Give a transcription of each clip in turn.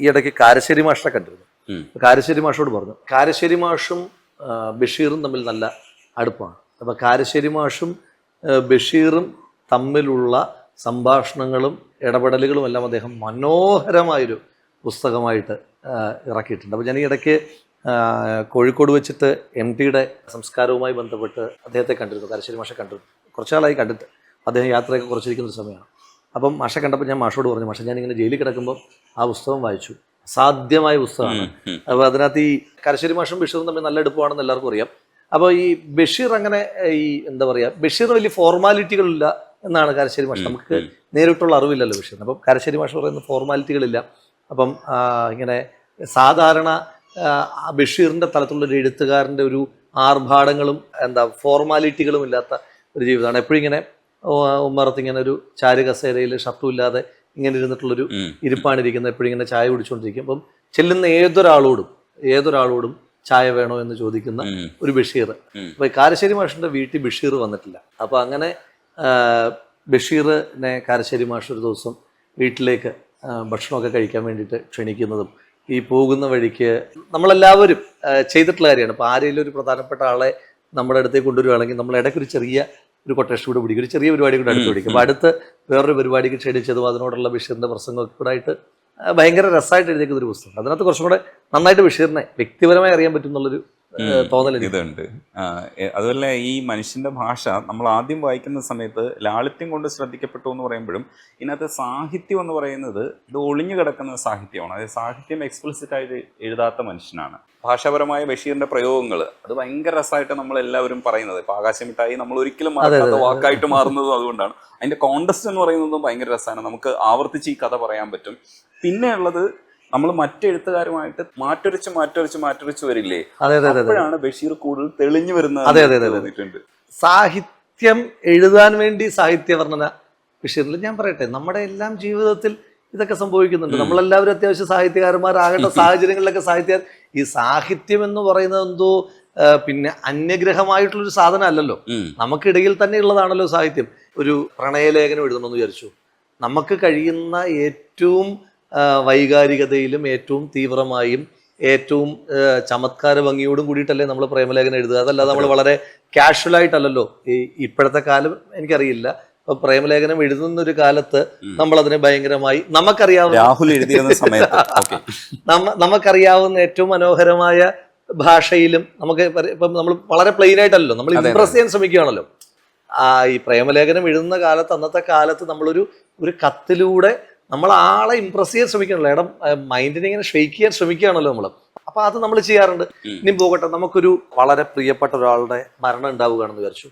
ഈ ഇടയ്ക്ക് കാരശ്ശേരി മാഷിനെ കണ്ടിരുന്നു. കാരശ്ശേരി മാഷോട് പറഞ്ഞു, കാരശ്ശേരി മാഷും ബഷീറും തമ്മിൽ നല്ല അടുപ്പമാണ്. അപ്പോൾ കാരശ്ശേരി മാഷും ബഷീറും തമ്മിലുള്ള സംഭാഷണങ്ങളും ഇടപെടലുകളും എല്ലാം അദ്ദേഹം മനോഹരമായൊരു പുസ്തകമായിട്ട് ഇറക്കിയിട്ടുണ്ട്. അപ്പോൾ ഞാൻ ഈ ഇടയ്ക്ക് കോഴിക്കോട് വെച്ചിട്ട് MTയുടെ സംസ്കാരവുമായി ബന്ധപ്പെട്ട് അദ്ദേഹത്തെ കണ്ടിരുന്നു, കാരശ്ശേരി മാഷെ കണ്ടിരുന്നു. കുറച്ചാളായി കണ്ടിട്ട്. അദ്ദേഹം യാത്രയൊക്കെ കുറച്ചിരിക്കുന്ന ഒരു സമയമാണ്. അപ്പം മാഷെ കണ്ടപ്പോൾ ഞാൻ മാഷോട് പറഞ്ഞു, മാഷെ ഞാനിങ്ങനെ ജയിലിൽ കിടക്കുമ്പോൾ ആ പുസ്തകം വായിച്ചു. അസാധ്യമായ പുസ്തകമാണ്. അപ്പോൾ അതിനകത്ത് ഈ കാരശ്ശേരി മാഷും ബഷീറും തമ്മിൽ നല്ല അടുപ്പമാണെന്ന് എല്ലാവർക്കും അറിയാം. അപ്പോൾ ഈ ബഷീർ അങ്ങനെ ഈ എന്താ പറയുക, ബഷീറിന് വലിയ ഫോർമാലിറ്റികളില്ല എന്നാണ് കാരശ്ശേരി മാഷ്. നമുക്ക് നേരിട്ടുള്ള അറിവില്ലല്ലോ ബഷീറിന്. അപ്പം കാരശ്ശേരി മാഷ് പറയുന്ന ഫോർമാലിറ്റികളില്ല. അപ്പം ഇങ്ങനെ സാധാരണ ബഷീറിൻ്റെ തലത്തിലുള്ള ഒരു എഴുത്തുകാരൻ്റെ ഒരു ആർഭാടങ്ങളും ഫോർമാലിറ്റികളും ഇല്ലാത്ത ഒരു ജീവിതമാണ്. എപ്പോഴും ഇങ്ങനെ ഉമ്മറത്ത് ഇങ്ങനെ ഒരു ചാരു കസേരയിൽ ഷർട്ടും ഇല്ലാതെ ഇങ്ങനെ ഇരുന്നിട്ടുള്ളൊരു ഇരിപ്പാണിരിക്കുന്നത്. എപ്പോഴും ഇങ്ങനെ ചായ കുടിച്ചുകൊണ്ടിരിക്കും. അപ്പം ചെല്ലുന്ന ഏതൊരാളോടും ചായ വേണോ എന്ന് ചോദിക്കുന്ന ഒരു ബഷീർ. അപ്പൊ കാരശ്ശേരി മാഷിന്റെ വീട്ടിൽ ബഷീർ വന്നിട്ടില്ല. അപ്പൊ അങ്ങനെ ബഷീറിനെ കാരശ്ശേരി മാഷ് ഒരു ദിവസം വീട്ടിലേക്ക് ഭക്ഷണമൊക്കെ കഴിക്കാൻ വേണ്ടിയിട്ട് ക്ഷണിക്കുന്നതും ഈ പോകുന്ന വഴിക്ക് നമ്മളെല്ലാവരും ചെയ്തിട്ടുള്ള കാര്യമാണ്. അപ്പോൾ ആരെങ്കിലും ഒരു പ്രധാനപ്പെട്ട ആളെ നമ്മുടെ അടുത്തേക്ക് കൊണ്ടുവരികയാണെങ്കിൽ നമ്മൾ ഇടയ്ക്കൊരു ചെറിയ ഒരു കൊട്ടേഷൻ കൂടെ പിടിക്കും, ഒരു ചെറിയ പരിപാടി കൂടെ അടുത്ത് പിടിക്കും. അപ്പോൾ അടുത്ത് വേറൊരു പരിപാടിക്ക് ക്ഷണിച്ചതും അതിനോടുള്ള ബഷീറിൻ്റെ പ്രസംഗമൊക്കെ കൂടെ ആയിട്ട് ഭയങ്കര രസമായിട്ട് എഴുതിയേക്കുന്ന ഒരു പുസ്തകം. അതിനകത്ത് കുറച്ചും കൂടെ നന്നായിട്ട് ബഷീറിനെ വ്യക്തിപരമായി അറിയാൻ പറ്റും എന്നുള്ളൊരു തോന്നൽ ഇതുണ്ട്. അതുപോലെ ഈ മനുഷ്യന്റെ ഭാഷ നമ്മൾ ആദ്യം വായിക്കുന്ന സമയത്ത് ലാളിത്യം കൊണ്ട് ശ്രദ്ധിക്കപ്പെട്ടു എന്ന് പറയുമ്പോഴും ഇതിനകത്ത് സാഹിത്യം എന്ന് പറയുന്നത് ഇത് ഒളിഞ്ഞു കിടക്കുന്ന സാഹിത്യമാണ്. അതായത് സാഹിത്യം എക്സ്പ്ലിസിറ്റ് ആയിട്ട് എഴുതാത്ത മനുഷ്യനാണ്. ഭാഷാപരമായ ബഷീറിന്റെ പ്രയോഗങ്ങൾ അത് ഭയങ്കര രസമായിട്ട് നമ്മൾ എല്ലാവരും പറയുന്നത്. ഇപ്പൊ ആകാശമിട്ടായി നമ്മൾ ഒരിക്കലും മറക്കാത്ത വാക്കായിട്ട് മാറുന്നതും അതുകൊണ്ടാണ്. അതിന്റെ കോണ്ടസ്റ്റ് എന്ന് പറയുന്നതും ഭയങ്കര രസമാണ്. നമുക്ക് ആവർത്തിച്ച് ഈ കഥ പറയാൻ പറ്റും. പിന്നെ ഉള്ളത് നമ്മൾ മറ്റെഴുത്തുകാരുമായിട്ട് മാറ്റൊരിച്ച് വരില്ലേ, അപ്പോഴാണ് ബഷീർ കൂടുതൽ തെളിഞ്ഞു വരുന്നത്. സാഹിത്യം എഴുതാൻ വേണ്ടി സാഹിത്യ വർണ്ണന ബഷീറിൽ ഞാൻ പറയട്ടെ, നമ്മുടെ എല്ലാം ജീവിതത്തിൽ ഇതൊക്കെ സംഭവിക്കുന്നുണ്ട്. നമ്മളെല്ലാവരും അത്യാവശ്യം സാഹിത്യകാരന്മാരാകേണ്ട സാഹചര്യങ്ങളിലൊക്കെ ഈ സാഹിത്യം എന്ന് പറയുന്നത് എന്തോ പിന്നെ അന്യഗ്രഹമായിട്ടുള്ളൊരു സാധനം അല്ലല്ലോ, നമുക്കിടയിൽ തന്നെ ഉള്ളതാണല്ലോ സാഹിത്യം. ഒരു പ്രണയലേഖനം എഴുതണമെന്ന് വിചാരിച്ചു, നമുക്ക് കഴിയുന്ന ഏറ്റവും വൈകാരികതയിലും ഏറ്റവും തീവ്രമായും ഏറ്റവും ചമത്കാര ഭംഗിയോടും കൂടിയിട്ടല്ലേ നമ്മൾ പ്രേമലേഖനം എഴുതുക. അതല്ലാതെ നമ്മൾ വളരെ കാഷ്വലായിട്ടല്ലല്ലോ. ഇപ്പോഴത്തെ കാലം എനിക്കറിയില്ല. ഇപ്പൊ പ്രേമലേഖനം എഴുതുന്ന ഒരു കാലത്ത് നമ്മൾ അതിനെ ഭയങ്കരമായി നമുക്കറിയാവുന്ന ഏറ്റവും മനോഹരമായ ഭാഷയിലും നമുക്ക് ഇപ്പം നമ്മൾ വളരെ പ്ലെയിൻ ആയിട്ടല്ലോ നമ്മൾ ഇംപ്രസ് ചെയ്യാൻ ശ്രമിക്കുകയാണല്ലോ. ഈ പ്രേമലേഖനം എഴുതുന്ന കാലത്ത്, അന്നത്തെ കാലത്ത് നമ്മളൊരു കത്തിലൂടെ നമ്മൾ ആളെ ഇംപ്രസ് ചെയ്യാൻ ശ്രമിക്കണല്ലോ, ഇടം മൈൻഡിനെ ഇങ്ങനെ ഷെയ്ക്ക് ചെയ്യാൻ ശ്രമിക്കുകയാണല്ലോ നമ്മൾ. അപ്പൊ അത് നമ്മൾ ചെയ്യാറുണ്ട്. ഇനി പോകട്ടെ, നമുക്കൊരു വളരെ പ്രിയപ്പെട്ട ഒരാളുടെ മരണം ഉണ്ടാവുകയാണെന്ന് വിചാരിച്ചു.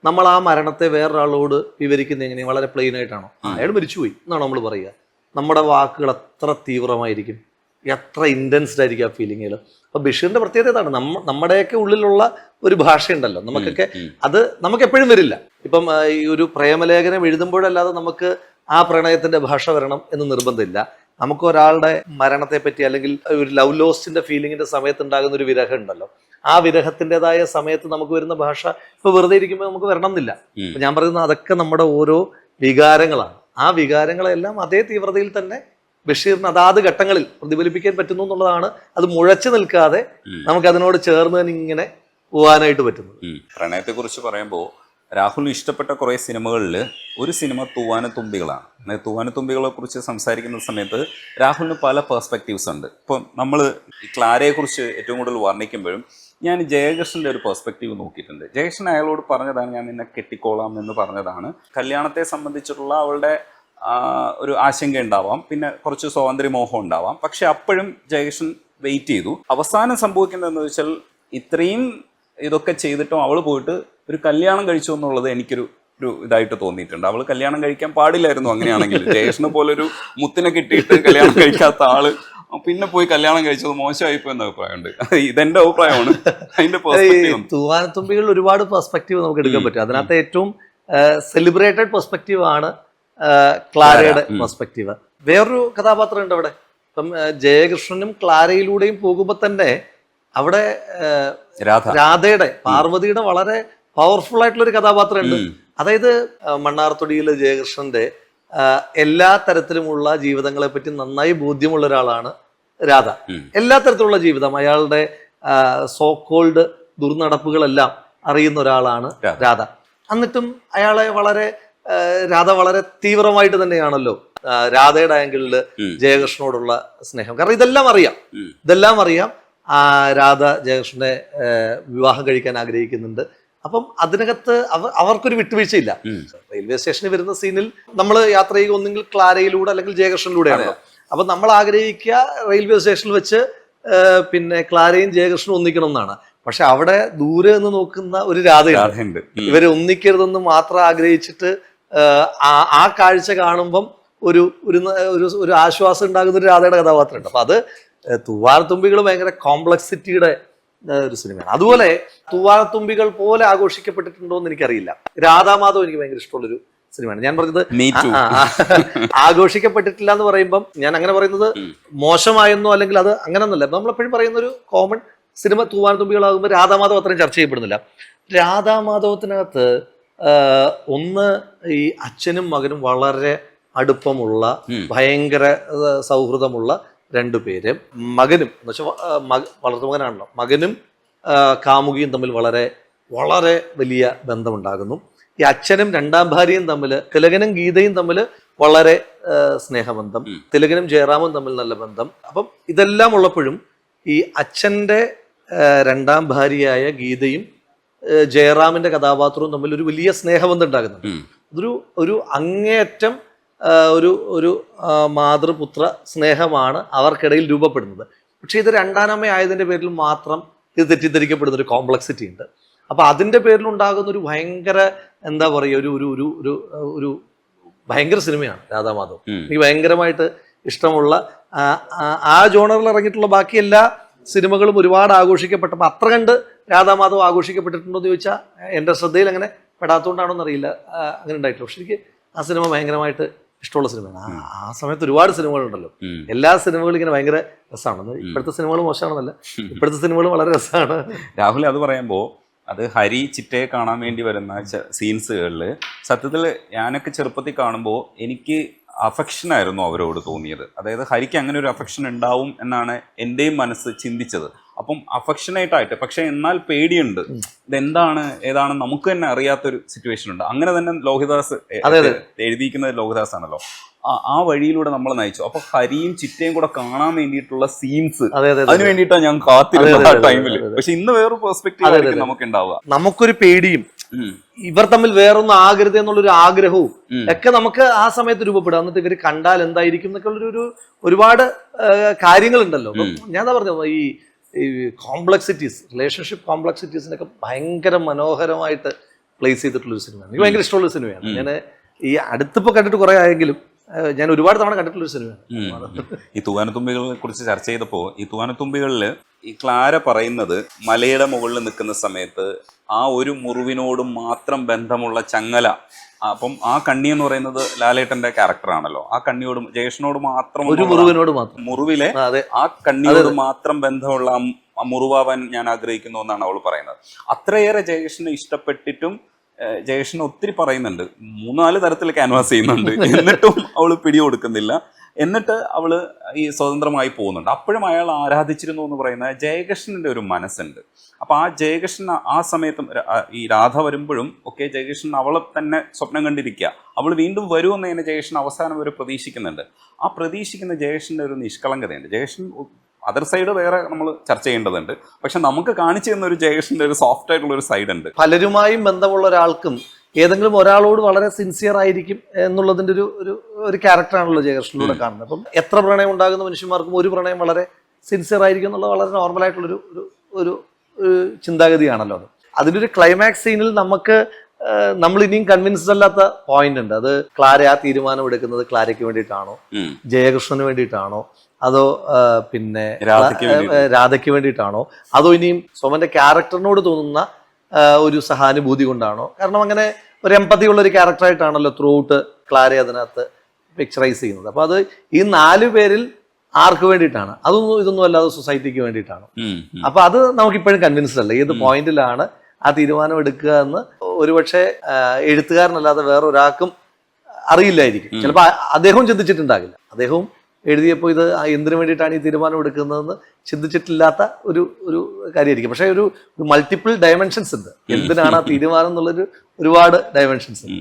നമ്മൾ ആ മരണത്തെ വേറൊരാളോട് വിവരിക്കുന്നത് എങ്ങനെയാണ്? വളരെ പ്ലെയിൻ ആയിട്ടാണോ? അയാൾ മരിച്ചുപോയി എന്നാണ് നമ്മൾ പറയുക. നമ്മുടെ വാക്കുകൾ എത്ര തീവ്രമായിരിക്കും, എത്ര ഇൻറ്റൻസ്ഡ് ആയിരിക്കും ആ ഫീലിങ്ങിൽ. അപ്പൊ ബഷീറിന്റെ പ്രത്യേകത ഇതാണ്, നമ്മുടെയൊക്കെ ഉള്ളിലുള്ള ഒരു ഭാഷയുണ്ടല്ലോ, നമുക്കൊക്കെ അത് നമുക്ക് എപ്പോഴും വരില്ല. ഇപ്പം ഈ ഒരു പ്രേമലേഖനം എഴുതുമ്പോഴല്ലാതെ നമുക്ക് ആ പ്രണയത്തിന്റെ ഭാഷ വരണം എന്ന് നിർബന്ധമില്ല. നമുക്ക് ഒരാളുടെ മരണത്തെ പറ്റി അല്ലെങ്കിൽ ഒരു ലവ് ലോസ്റ്റിന്റെ ഫീലിങ്ങിന്റെ സമയത്ത് ഉണ്ടാകുന്ന ഒരു വിരഹം ഉണ്ടല്ലോ, ആ വിരഹത്തിൻ്റെതായ സമയത്ത് നമുക്ക് വരുന്ന ഭാഷ ഇപ്പൊ വെറുതെ ഇരിക്കുമ്പോൾ നമുക്ക് വരണം എന്നില്ല. അപ്പൊ ഞാൻ പറയുന്നത് അതൊക്കെ നമ്മുടെ ഓരോ വികാരങ്ങളാണ്. ആ വികാരങ്ങളെല്ലാം അതേ തീവ്രതയിൽ തന്നെ ബഷീറിന് അതാത് ഘട്ടങ്ങളിൽ പ്രതിഫലിപ്പിക്കാൻ പറ്റുന്നു എന്നുള്ളതാണ്. അത് മുഴച്ചു നിൽക്കാതെ നമുക്ക് അതിനോട് ചേർന്ന് ഇങ്ങനെ പോകാനായിട്ട് പറ്റുന്നത്. പ്രണയത്തെ കുറിച്ച് പറയുമ്പോൾ രാഹുലിന് ഇഷ്ടപ്പെട്ട കുറേ സിനിമകളിൽ ഒരു സിനിമ തൂവാനത്തുമ്പികളാണ്. തൂവാനത്തുമ്പികളെ കുറിച്ച് സംസാരിക്കുന്ന സമയത്ത് രാഹുലിന് പല പെർസ്പെക്റ്റീവ്സ് ഉണ്ട്. ഇപ്പം നമ്മൾ ക്ലാരയെ കുറിച്ച് ഏറ്റവും കൂടുതൽ വർണ്ണിക്കുമ്പോഴും ഞാൻ ജയകൃഷ്ണൻ്റെ ഒരു പെർസ്പെക്റ്റീവ് നോക്കിയിട്ടുണ്ട്. ജയകൃഷ്ണൻ അയാളോട് പറഞ്ഞതാണ്, ഞാൻ നിന്നെ കെട്ടിക്കോളാം എന്ന് പറഞ്ഞതാണ്. കല്യാണത്തെ സംബന്ധിച്ചിട്ടുള്ള അവളുടെ ഒരു ആശങ്ക ഉണ്ടാവാം, പിന്നെ കുറച്ച് സ്വാതന്ത്ര്യമോഹം ഉണ്ടാവാം. പക്ഷെ അപ്പോഴും ജയകൃഷ്ണൻ വെയിറ്റ് ചെയ്തു. അവസാനം സംഭവിക്കുന്നതെന്ന് വെച്ചാൽ ഇത്രയും ഇതൊക്കെ ചെയ്തിട്ടും അവൾ പോയിട്ട് ഒരു കല്യാണം കഴിച്ചു എന്നുള്ളത് എനിക്കൊരു ഇതായിട്ട് തോന്നിയിട്ടുണ്ട്. അവൾ കല്യാണം കഴിക്കാൻ പാടില്ലായിരുന്നു. അങ്ങനെയാണെങ്കിൽ ജയകൃഷ്ണനെ പോലെ ഒരു മുത്തിനെ കിട്ടിയിട്ട് കല്യാണം കഴിക്കാത്ത ആള് പിന്നെ പോയി കല്യാണം കഴിച്ചത് മോശമായിപ്പോ എന്ന അഭിപ്രായമുണ്ട്. ഇതെന്റെ അഭിപ്രായമാണ്. അതിന്റെ തൂവാനത്തുമ്പികളിൽ ഒരുപാട് പെർസ്പെക്റ്റീവ് നമുക്ക് എടുക്കാൻ പറ്റും. അതിനകത്ത് ഏറ്റവും സെലിബ്രേറ്റഡ് പെർസ്പെക്റ്റീവ് ആണ് ക്ലാരയുടെ പെർസ്പെക്റ്റീവ്. വേറൊരു കഥാപാത്രം ഉണ്ട് അവിടെ. ഇപ്പം ജയകൃഷ്ണനും ക്ലാരയിലൂടെയും പോകുമ്പോൾ തന്നെ അവിടെ രാധയുടെ, പാർവതിയുടെ വളരെ പവർഫുൾ ആയിട്ടുള്ള ഒരു കഥാപാത്രം ഉണ്ട്. അതായത് മണ്ണാർത്തൊടിയിലെ ജയകൃഷ്ണന്റെ എല്ലാ തരത്തിലുമുള്ള ജീവിതങ്ങളെ പറ്റി നന്നായി ബോധ്യമുള്ള ഒരാളാണ് രാധ. എല്ലാ തരത്തിലുള്ള ജീവിതം, അയാളുടെ സോ കോൾഡ് ദുർനടപ്പുകളെല്ലാം അറിയുന്ന ഒരാളാണ് രാധ. എന്നിട്ടും രാധ വളരെ തീവ്രമായിട്ട് തന്നെയാണല്ലോ രാധയുടെ ആംഗിളിൽ ജയകൃഷ്ണനോടുള്ള സ്നേഹം. കാരണം ഇതെല്ലാം അറിയാം. രാധ ജയകൃഷ്ണനെ വിവാഹം കഴിക്കാൻ ആഗ്രഹിക്കുന്നുണ്ട്. അപ്പം അതിനകത്ത് അവർക്കൊരു വിട്ടുവീഴ്ചയില്ല. റെയിൽവേ സ്റ്റേഷനിൽ വരുന്ന സീനിൽ നമ്മൾ യാത്ര ചെയ്യുക ഒന്നെങ്കിൽ ക്ലാരയിലൂടെ അല്ലെങ്കിൽ ജയകൃഷ്ണനിലൂടെയാണല്ലോ. അപ്പൊ നമ്മൾ ആഗ്രഹിക്കുക റെയിൽവേ സ്റ്റേഷനിൽ വെച്ച് പിന്നെ ക്ലാരയും ജയകൃഷ്ണനും ഒന്നിക്കണം എന്നാണ്. പക്ഷെ അവിടെ ദൂരെ നിന്ന് നോക്കുന്ന ഒരു രാധയുണ്ട്. ഇവരെ ഒന്നിക്കരുതെന്ന് മാത്രം ആഗ്രഹിച്ചിട്ട് ആ കാഴ്ച കാണുമ്പം ഒരു ആശ്വാസം ഉണ്ടാകുന്ന ഒരു രാധയുടെ കഥാപാത്രമുണ്ട്. അപ്പൊ അത് തൂവാനത്തുമ്പികൾ ഭയങ്കര കോംപ്ലക്സിറ്റിയുടെ ഒരു സിനിമയാണ്. അതുപോലെ തൂവാനത്തുമ്പികൾ പോലെ ആഘോഷിക്കപ്പെട്ടിട്ടുണ്ടോ എന്ന് എനിക്കറിയില്ല. രാധാമാധവ് എനിക്ക് ഭയങ്കര ഇഷ്ടമുള്ളൊരു സിനിമയാണ്. ഞാൻ പറഞ്ഞത് ആഘോഷിക്കപ്പെട്ടിട്ടില്ല എന്ന് പറയുമ്പം ഞാൻ അങ്ങനെ പറയുന്നത് മോശമായെന്നോ അല്ലെങ്കിൽ അത് അങ്ങനെയൊന്നുമല്ല. നമ്മളെപ്പോഴും പറയുന്ന ഒരു കോമൺ സിനിമ തൂവാനത്തുമ്പികളാകുമ്പോൾ രാധാമാധവ് അത്രയും ചർച്ച ചെയ്യപ്പെടുന്നില്ല. രാധാമാധവത്തിനകത്ത് ഒന്ന് ഈ അച്ഛനും മകനും വളരെ അടുപ്പമുള്ള ഭയങ്കര സൗഹൃദമുള്ള രണ്ടുപേര്. മകനും എന്ന് വെച്ചാൽ വളർത്തുമകനാണല്ലോ, മകനും കാമുകിയും തമ്മിൽ വളരെ വളരെ വലിയ ബന്ധമുണ്ടാകുന്നു. ഈ അച്ഛനും രണ്ടാം ഭാര്യയും തമ്മിൽ, തിലകനും ഗീതയും തമ്മിൽ വളരെ സ്നേഹബന്ധം, തിലകനും ജയറാമും തമ്മിൽ നല്ല ബന്ധം. അപ്പം ഇതെല്ലാം ഉള്ളപ്പോഴും ഈ അച്ഛൻ്റെ രണ്ടാം ഭാര്യയായ ഗീതയും ജയറാമിന്റെ കഥാപാത്രവും തമ്മിൽ ഒരു വലിയ സ്നേഹബന്ധം ഉണ്ടാകുന്നുണ്ട്. ഒരു അങ്ങേയറ്റം ഒരു മാതൃപുത്ര സ്നേഹമാണ് അവർക്കിടയിൽ രൂപപ്പെടുന്നത്. പക്ഷെ ഇത് രണ്ടാനമ്മ ആയതിന്റെ പേരിൽ മാത്രം ഇത് തെറ്റിദ്ധരിക്കപ്പെടുന്ന ഒരു കോംപ്ലക്സിറ്റി ഉണ്ട്. അപ്പൊ അതിന്റെ പേരിലുണ്ടാകുന്ന ഒരു ഭയങ്കര എന്താ പറയുക ഒരു ഭയങ്കര സിനിമയാണ് രാധാമാധവ്. എനിക്ക് ഭയങ്കരമായിട്ട് ഇഷ്ടമുള്ള ആ ജോണറിൽ ഇറങ്ങിയിട്ടുള്ള ബാക്കി എല്ലാ സിനിമകളും ഒരുപാട് ആഘോഷിക്കപ്പെട്ടപ്പോൾ അത്ര കണ്ട് രാധാമാധവ് ആഘോഷിക്കപ്പെട്ടിട്ടുണ്ടോ എന്ന് ചോദിച്ചാൽ എൻ്റെ ശ്രദ്ധയിൽ അങ്ങനെ പെടാത്തതുകൊണ്ടാണോ എന്നറിയില്ല, അങ്ങനെ ഉണ്ടായിട്ടില്ല. പക്ഷെ എനിക്ക് ആ സിനിമ ഭയങ്കരമായിട്ട് ഇഷ്ടമുള്ള സിനിമയാണ്. ആ സമയത്ത് ഒരുപാട് സിനിമകളുണ്ടല്ലോ, എല്ലാ സിനിമകളും ഇങ്ങനെ ഭയങ്കര രസമാണ്. ഇപ്പോഴത്തെ സിനിമകൾ മോശമാണെന്നല്ല, ഇപ്പോഴത്തെ സിനിമകൾ വളരെ രസമാണ്. രാഹുൽ അത് പറയുമ്പോൾ അത് ഹരി ചിറ്റയെ കാണാൻ വേണ്ടി വരുന്ന സീൻസുകളിൽ സത്യത്തിൽ ഞാനൊക്കെ ചെറുപ്പത്തിൽ കാണുമ്പോൾ എനിക്ക് അഫക്ഷനായിരുന്നു അവരോട് തോന്നിയത്. അതായത് ഹരിക്ക് അങ്ങനെ ഒരു അഫക്ഷൻ ഉണ്ടാവും എന്നാണ് എൻ്റെയും മനസ്സ് ചിന്തിച്ചത്. അപ്പം അഫക്ഷനേറ്റായിട്ട്, പക്ഷെ എന്നാൽ പേടിയുണ്ട്, ഇതെന്താണ് ഏതാണ് നമുക്ക് തന്നെ അറിയാത്തൊരു സിറ്റുവേഷൻ ഉണ്ട്. അങ്ങനെ തന്നെ ലോഹിദാസ് എഴുതിയിരിക്കുന്നത് ലോഹിദാസ് ആണല്ലോ, ആ വഴിയിലൂടെ നമ്മൾ നയിച്ചു. അപ്പൊ ഹരിയും ചിറ്റയും കൂടെ കാണാൻ വേണ്ടിയിട്ടുള്ള സീൻസ്, അതിന് വേണ്ടിയിട്ടാണ് ഞാൻ കാത്തിരുന്നത് ആ ടൈമിൽ. പക്ഷെ ഇന്ന് വേറൊരു പെർസ്പെക്റ്റീവ് നമുക്ക് ഉണ്ടാവുക, നമുക്കൊരു പേടിയും ഇവർ തമ്മിൽ വേറൊന്നും ആകരുത് എന്നുള്ളൊരു ആഗ്രഹവും ഒക്കെ നമുക്ക് ആ സമയത്ത് രൂപപ്പെടും. എന്നിട്ട് ഇവർ കണ്ടാൽ എന്തായിരിക്കും എന്നൊക്കെ ഉള്ളൊരു ഒരുപാട് കാര്യങ്ങളുണ്ടല്ലോ. ഞാൻ എന്താ പറഞ്ഞത്, ഈ കോംപ്ലക്സിറ്റീസ്, റിലേഷൻഷിപ്പ് കോംപ്ലക്സിറ്റീസിനൊക്കെ ഭയങ്കര മനോഹരമായിട്ട് പ്ലേസ് ചെയ്തിട്ടുള്ളൊരു സിനിമയാണ്. എനിക്ക് ഭയങ്കര ഇഷ്ടമുള്ളൊരു സിനിമയാണ്. ഞാൻ ഈ അടുത്തിപ്പോൾ കണ്ടിട്ട് കുറെ ആയെങ്കിലും ഞാൻ ഒരുപാട് തവണ കണ്ടിട്ടുള്ളൊരു സിനിമയാണ്. ഈ തൂവാനത്തുമ്പികളെ കുറിച്ച് ചർച്ച ചെയ്തപ്പോൾ ഈ തൂവാനത്തുമ്പികളിൽ ഈ ക്ലാര പറയുന്നത് മലയുടെ മുകളിൽ നിൽക്കുന്ന സമയത്ത് ആ ഒരു മുറിവിനോടും മാത്രം ബന്ധമുള്ള ചങ്ങല, അപ്പം ആ കണ്ണി എന്ന് പറയുന്നത് ലാലേട്ടന്റെ ക്യാരക്ടറാണല്ലോ, ആ കണ്ണിയോടും ജയേഷനോട് മാത്രം ഒരു മുറിവിനോട് മാത്രം, മുറിവിലെ ആ കണ്ണിയോട് മാത്രം ബന്ധമുള്ള മുറിവാവാൻ ഞാൻ ആഗ്രഹിക്കുന്നു എന്നാണ് അവൾ പറയുന്നത്. അത്രയേറെ ജയേഷനെ ഇഷ്ടപ്പെട്ടിട്ടും ജയേഷൻ ഒത്തിരി പറയുന്നുണ്ട്, 3-4 തരത്തിൽ ക്യാൻവാസ് ചെയ്യുന്നുണ്ട്, എന്നിട്ടും അവൾ പിടികൊടുക്കുന്നില്ല. എന്നിട്ട് അവള് ഈ സ്വതന്ത്രമായി പോകുന്നുണ്ട്. അപ്പോഴും അയാൾ ആരാധിച്ചിരുന്നു എന്ന് പറയുന്ന ജയകൃഷ്ണന്റെ ഒരു മനസ്സുണ്ട്. അപ്പൊ ആ ജയകൃഷ്ണൻ ആ സമയത്തും ഈ രാധ വരുമ്പോഴും ഒക്കെ ജയകൃഷ്ണൻ അവളെ തന്നെ സ്വപ്നം കണ്ടിരിക്കുക, അവൾ വീണ്ടും വരുമെന്ന് തന്നെ ജയകൃഷ്ണൻ അവസാനം വരെ പ്രതീക്ഷിക്കുന്നുണ്ട്. ആ പ്രതീക്ഷിക്കുന്ന ജയകൃഷ്ണന്റെ ഒരു നിഷ്കളങ്കതയുണ്ട്. ജയകൃഷ്ണൻ അതർ സൈഡ് വേറെ നമ്മൾ ചർച്ച ചെയ്യേണ്ടതുണ്ട്, പക്ഷെ നമുക്ക് കാണിച്ചു തന്ന ഒരു ജയകൃഷ്ണന്റെ ഒരു സോഫ്റ്റ് ആയിട്ടുള്ള ഒരു സൈഡ് ഉണ്ട്. പലരുമായും ബന്ധമുള്ള ഒരാൾക്കും ഏതെങ്കിലും ഒരാളോട് വളരെ സിൻസിയർ ആയിരിക്കും എന്നുള്ളതിന്റെ ഒരു ക്യാരക്ടറാണല്ലോ ജയകൃഷ്ണനിലൂടെ കാണുന്നത്. അപ്പം എത്ര പ്രണയം ഉണ്ടാകുന്ന മനുഷ്യന്മാർക്കും ഒരു പ്രണയം വളരെ സിൻസിയർ ആയിരിക്കും എന്നുള്ളത് വളരെ നോർമൽ ആയിട്ടുള്ളൊരു ഒരു ചിന്താഗതിയാണല്ലോ അത്. അതിൻ്റെ ഒരു ക്ലൈമാക്സ് സീനിൽ നമ്മൾ ഇനിയും കൺവിൻസ്ഡ് അല്ലാത്ത പോയിന്റ് ഉണ്ട്. അത് ക്ലാര ആ തീരുമാനം എടുക്കുന്നത് ക്ലാരയ്ക്ക് വേണ്ടിയിട്ടാണോ, ജയകൃഷ്ണന് വേണ്ടിയിട്ടാണോ, അതോ പിന്നെ രാധയ്ക്ക് വേണ്ടിയിട്ടാണോ, അതോ ഇനിയും സോമന്റെ ക്യാരക്ടറിനോട് തോന്നുന്ന ഒരു സഹാനുഭൂതി കൊണ്ടാണോ? കാരണം അങ്ങനെ ഒരു എമ്പതി ഉള്ള ഒരു ക്യാരക്ടറായിട്ടാണല്ലോ ത്രൂ ഔട്ട് ക്ലാര അതിനകത്ത് പിക്ചറൈസ് ചെയ്യുന്നത്. അപ്പൊ അത് ഈ 4 പേരിൽ ആർക്ക് വേണ്ടിയിട്ടാണ്? ഇതൊന്നും അല്ലാതെ സൊസൈറ്റിക്ക് വേണ്ടിയിട്ടാണ്. അപ്പൊ അത് നമുക്കിപ്പോഴും കൺവിൻസ്ഡ് അല്ല ഏത് പോയിന്റിലാണ് ആ തീരുമാനം എടുക്കുക എന്ന്. ഒരുപക്ഷെ എഴുത്തുകാരനല്ലാതെ വേറൊരാൾക്കും അറിയില്ലായിരിക്കും. ചിലപ്പോൾ അദ്ദേഹവും ചിന്തിച്ചിട്ടുണ്ടാകില്ല. അദ്ദേഹവും എഴുതിയപ്പോൾ ഇത് എന്തിനു വേണ്ടിയിട്ടാണ് ഈ തീരുമാനം എടുക്കുന്നതെന്ന് ചിന്തിച്ചിട്ടില്ലാത്ത ഒരു കാര്യമായിരിക്കും. പക്ഷേ ഒരു മൾട്ടിപ്പിൾ ഡയമെൻഷൻസ് ഉണ്ട്. എന്തിനാണ് ആ തീരുമാനം എന്നുള്ളൊരു ഒരുപാട് ഡയമെൻഷൻസ് ഉണ്ട്.